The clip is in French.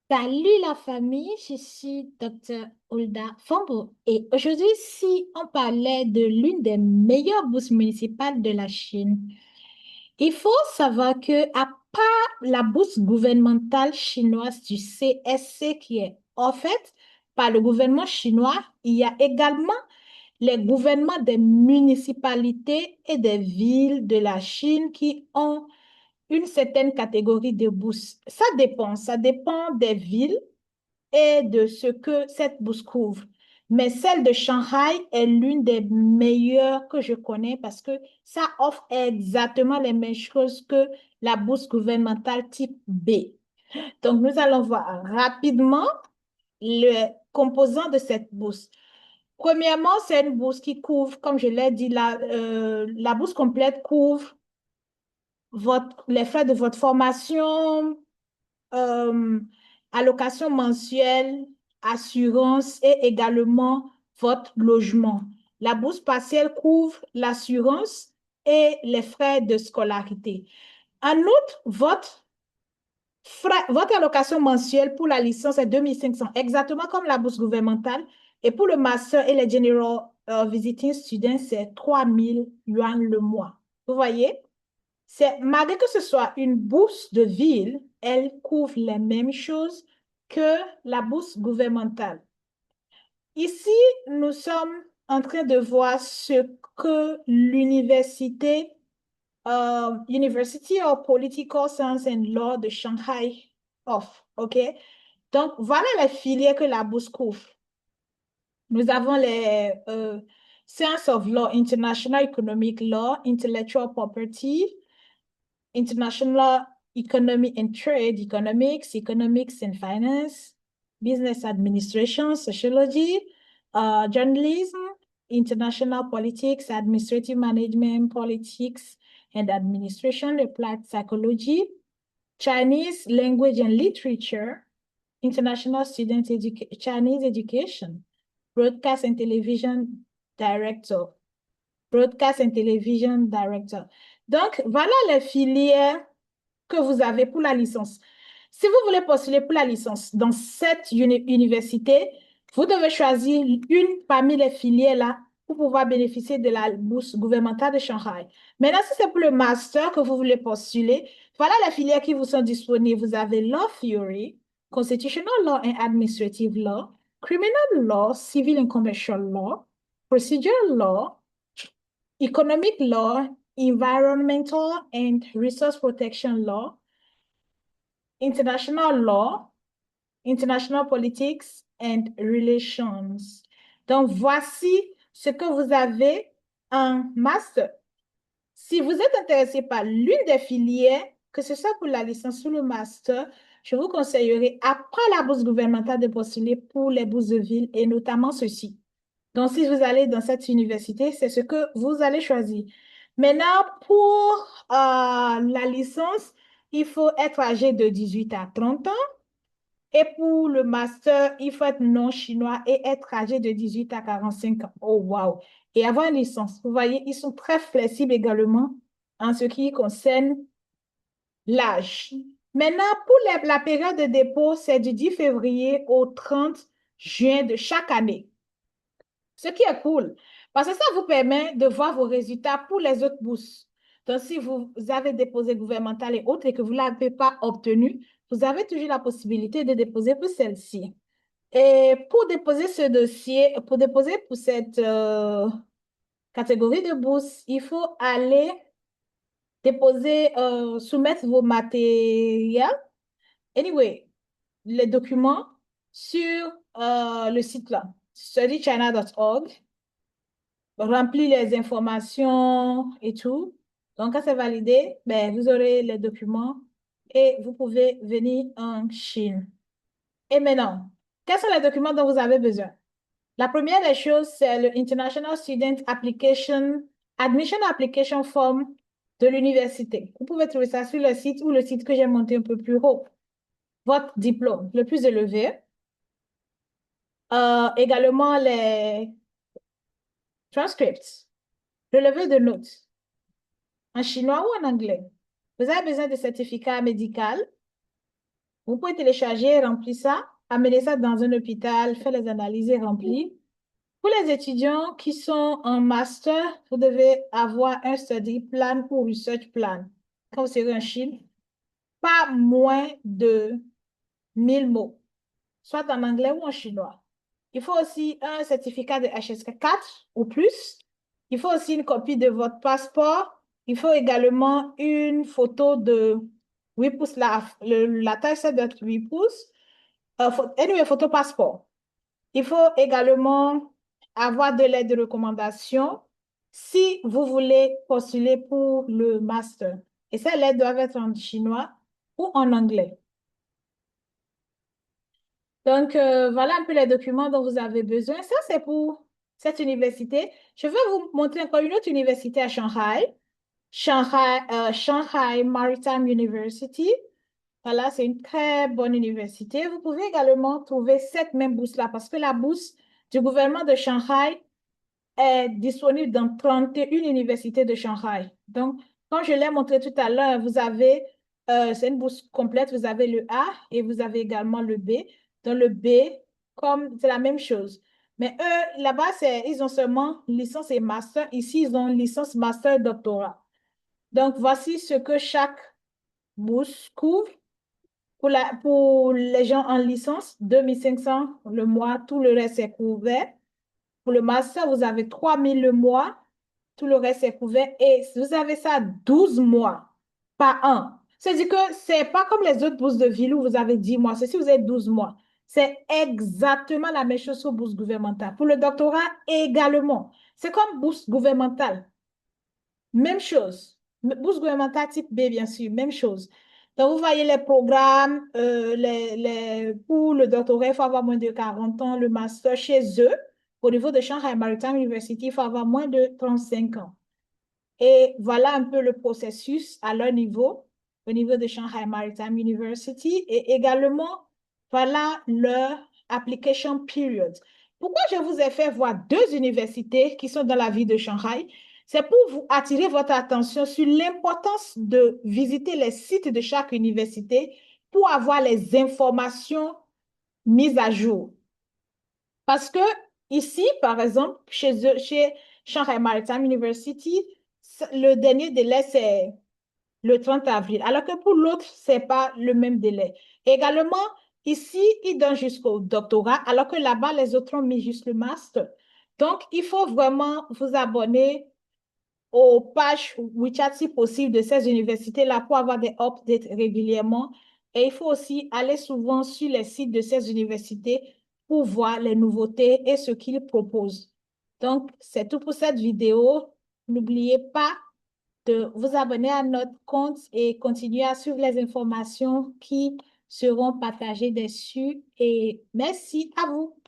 Salut la famille, je suis Dr. Hulda Fambo et aujourd'hui, si on parlait de l'une des meilleures bourses municipales de la Chine, il faut savoir que à part la bourse gouvernementale chinoise du CSC qui est offerte par le gouvernement chinois, il y a également les gouvernements des municipalités et des villes de la Chine qui ont une certaine catégorie de bourses. Ça dépend des villes et de ce que cette bourse couvre. Mais celle de Shanghai est l'une des meilleures que je connais parce que ça offre exactement les mêmes choses que la bourse gouvernementale type B. Donc, nous allons voir rapidement les composants de cette bourse. Premièrement, c'est une bourse qui couvre, comme je l'ai dit, la bourse complète couvre les frais de votre formation, euh, allocation mensuelle, assurance et également votre logement. La bourse partielle couvre l'assurance et les frais de scolarité. En outre, votre allocation mensuelle pour la licence est 2 500, exactement comme la bourse gouvernementale. Et pour le master et les general visiting students, c'est 3 000 yuan le mois. Vous voyez? Malgré que ce soit une bourse de ville, elle couvre les mêmes choses que la bourse gouvernementale. Ici, nous sommes en train de voir ce que University of Political Science and Law de Shanghai offre. OK? Donc, voilà les filières que la bourse couvre. Nous avons les Science of Law, International Economic Law, Intellectual Property, International Economy and Trade, Economics, Economics and Finance, Business Administration, Sociology, Journalism, International Politics, Administrative Management, Politics and Administration, Applied Psychology, Chinese Language and Literature, International Chinese Education, Broadcast and Television Director, Broadcast and Television Director. Donc, voilà les filières que vous avez pour la licence. Si vous voulez postuler pour la licence dans cette université, vous devez choisir une parmi les filières là pour pouvoir bénéficier de la bourse gouvernementale de Shanghai. Maintenant, si c'est pour le master que vous voulez postuler, voilà les filières qui vous sont disponibles. Vous avez Law Theory, Constitutional Law and Administrative Law, Criminal Law, Civil and Commercial Law, Procedural Law, Economic Law, Environmental and Resource Protection Law, International Law, International Politics and Relations. Donc, voici ce que vous avez en master. Si vous êtes intéressé par l'une des filières, que ce soit pour la licence ou le master, je vous conseillerais, après la bourse gouvernementale, de postuler pour les bourses de ville et notamment ceci. Donc, si vous allez dans cette université, c'est ce que vous allez choisir. Maintenant, pour la licence, il faut être âgé de 18 à 30 ans. Et pour le master, il faut être non chinois et être âgé de 18 à 45 ans. Oh, wow! Et avoir une licence. Vous voyez, ils sont très flexibles également en ce qui concerne l'âge. Maintenant, pour la période de dépôt, c'est du 10 février au 30 juin de chaque année. Ce qui est cool, parce que ça vous permet de voir vos résultats pour les autres bourses. Donc, si vous avez déposé gouvernemental et autres et que vous ne l'avez pas obtenu, vous avez toujours la possibilité de déposer pour celle-ci. Et pour déposer ce dossier, pour déposer pour cette catégorie de bourse, il faut aller déposer, soumettre vos matériels, anyway, les documents sur le site là, studychina.org. Remplir les informations et tout. Donc, quand c'est validé, ben, vous aurez les documents et vous pouvez venir en Chine. Et maintenant, quels sont les documents dont vous avez besoin? La première des choses, c'est le International Student Application, Admission Application Form de l'université. Vous pouvez trouver ça sur le site ou le site que j'ai monté un peu plus haut. Votre diplôme le plus élevé. Également les transcripts, relevé de notes. En chinois ou en anglais. Vous avez besoin de certificat médical, Vous pouvez télécharger, remplir ça, amener ça dans un hôpital, faire les analyses et remplir. Pour les étudiants qui sont en master, vous devez avoir un study plan ou research plan. Quand vous serez en Chine, pas moins de 1000 mots, soit en anglais ou en chinois. Il faut aussi un certificat de HSK4 ou plus. Il faut aussi une copie de votre passeport. Il faut également une photo de 8 pouces. La taille, c'est d'être 8 pouces. Anyway, photo passeport. Il faut également avoir de l'aide de recommandation si vous voulez postuler pour le master. Et ces lettres doivent être en chinois ou en anglais. Donc, voilà un peu les documents dont vous avez besoin. Ça, c'est pour cette université. Je vais vous montrer encore une autre université à Shanghai. Shanghai Maritime University. Voilà, c'est une très bonne université. Vous pouvez également trouver cette même bourse-là parce que la bourse du gouvernement de Shanghai est disponible dans 31 universités de Shanghai. Donc, comme je l'ai montré tout à l'heure, c'est une bourse complète, vous avez le A et vous avez également le B. Dans le B, comme c'est la même chose. Mais eux, là-bas, ils ont seulement licence et master. Ici, ils ont licence, master, doctorat. Donc, voici ce que chaque bourse couvre. Pour les gens en licence, 2500 le mois, tout le reste est couvert. Pour le master, vous avez 3000 le mois, tout le reste est couvert. Et vous avez ça 12 mois, pas un. C'est-à-dire que ce n'est pas comme les autres bourses de ville où vous avez 10 mois. C'est si vous avez 12 mois. C'est exactement la même chose sur bourse gouvernementale. Pour le doctorat également. C'est comme bourse gouvernementale. Même chose. Bourse gouvernementale type B, bien sûr, même chose. Donc, vous voyez les programmes, pour le doctorat, il faut avoir moins de 40 ans, le master chez eux. Au niveau de Shanghai Maritime University, il faut avoir moins de 35 ans. Et voilà un peu le processus à leur niveau, au niveau de Shanghai Maritime University, et également, voilà leur application period. Pourquoi je vous ai fait voir deux universités qui sont dans la ville de Shanghai? C'est pour vous attirer votre attention sur l'importance de visiter les sites de chaque université pour avoir les informations mises à jour. Parce que ici, par exemple, chez Shanghai Maritime University, le dernier délai, c'est le 30 avril, alors que pour l'autre, ce n'est pas le même délai. Également, ici, ils donnent jusqu'au doctorat, alors que là-bas, les autres ont mis juste le master. Donc, il faut vraiment vous abonner aux pages WeChat si possible de ces universités-là pour avoir des updates régulièrement. Et il faut aussi aller souvent sur les sites de ces universités pour voir les nouveautés et ce qu'ils proposent. Donc, c'est tout pour cette vidéo. N'oubliez pas de vous abonner à notre compte et continuer à suivre les informations qui seront partagées dessus. Et merci à vous.